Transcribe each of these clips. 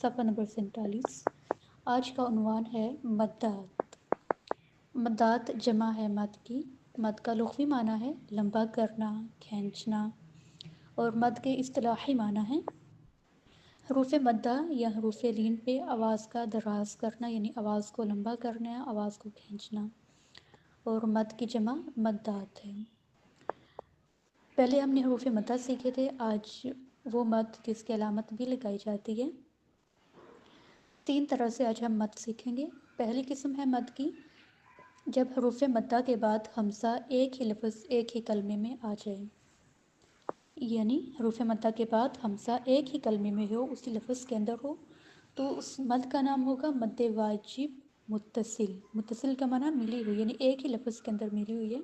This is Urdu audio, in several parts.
صفحہ نمبر 47۔ آج کا عنوان ہے مدات۔ مدات جمع ہے مد کی۔ مد کا لغوی معنی ہے لمبا کرنا، کھینچنا، اور مد کے اصطلاحی معنی ہے حروف مدہ یا حروف لین پہ آواز کا دراز کرنا، یعنی آواز کو لمبا کرنا، آواز کو کھینچنا، اور مد کی جمع مدات ہے۔ پہلے ہم نے حروف مدہ سیکھے تھے، آج وہ مد جس کی علامت بھی لگائی جاتی ہے۔ 3 طرح سے آج ہم مد سیکھیں گے۔ پہلی قسم ہے مد کی جب حروف مدہ کے بعد ہمزہ ایک ہی لفظ ایک ہی کلمے میں آ جائے، یعنی حروف مدہ کے بعد ہمزہ ایک ہی کلمے میں ہو، اسی لفظ کے اندر ہو، تو اس مد کا نام ہوگا مد واجب متصل۔ متصل کا معنی ملی ہوئی، یعنی ایک ہی لفظ کے اندر ملی ہوئی ہے،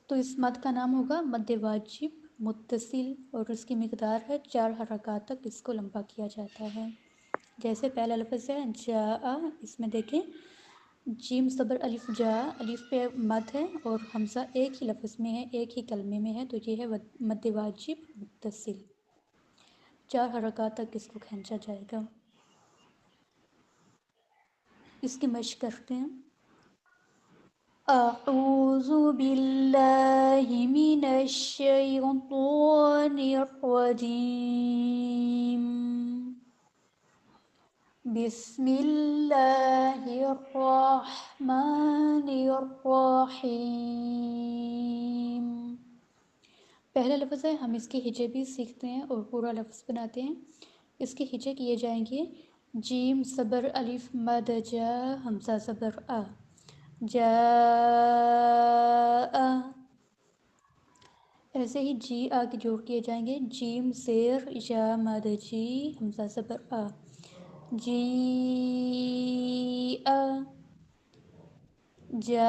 تو اس مد کا نام ہوگا مد واجب متصل، اور اس کی مقدار ہے 4 حرکات تک اس کو لمبا کیا جاتا ہے۔ جیسے پہلا لفظ ہے جاء، اس میں دیکھیں جیم صبر الف جا، الف پہ مد ہے اور ہمزہ ایک ہی لفظ میں ہے، ایک ہی کلمے میں ہے، تو یہ ہے مد واجب متصل۔ 4 حرکات تک اس کو کھینچا جائے گا۔ اس کی مشق کرتے ہیں۔ اعوذ باللہ من الشیطان الرجیم، بسم اللہ الرحمن الرحیم۔ پہلا لفظ ہے، ہم اس کے ہجے بھی سیکھتے ہیں اور پورا لفظ بناتے ہیں۔ اس کے ہجے کیے جائیں گے جیم صبر الف مد جا، ہمزہ صبر آ، جاء۔ ایسے ہی جی آ کے جوڑ کیے جائیں گے جیم زیر یا مد جی، ہمزہ صبر آ، جی آ، جاء،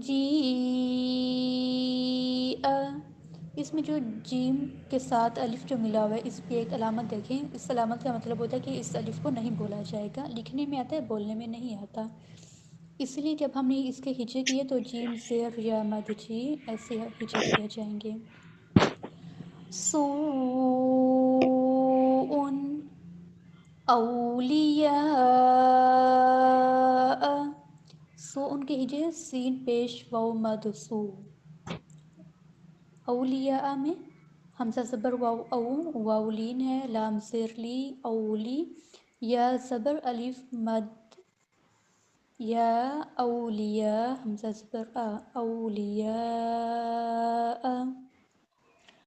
جی آ۔ اس میں جو جیم کے ساتھ الف جو ملا ہوا ہے، اس پہ ایک علامت دیکھیں، اس علامت کا مطلب ہوتا ہے کہ اس الف کو نہیں بولا جائے گا، لکھنے میں آتا ہے بولنے میں نہیں آتا، اس لیے جب ہم نے اس کے ہجے کیے تو جیم زیر یا مد جی ایسے ہجے کیے جائیں گے۔ سوء اولیاء، سو ان کے ہجے سین پیش واو مد سو۔ اولیاء میں ہمزہ زبر واو او، واو لین ہے، لام زیر لی، اولی، یا زبر الف مد، یا اولیاء، ہمزہ زبر آ، اولیاء۔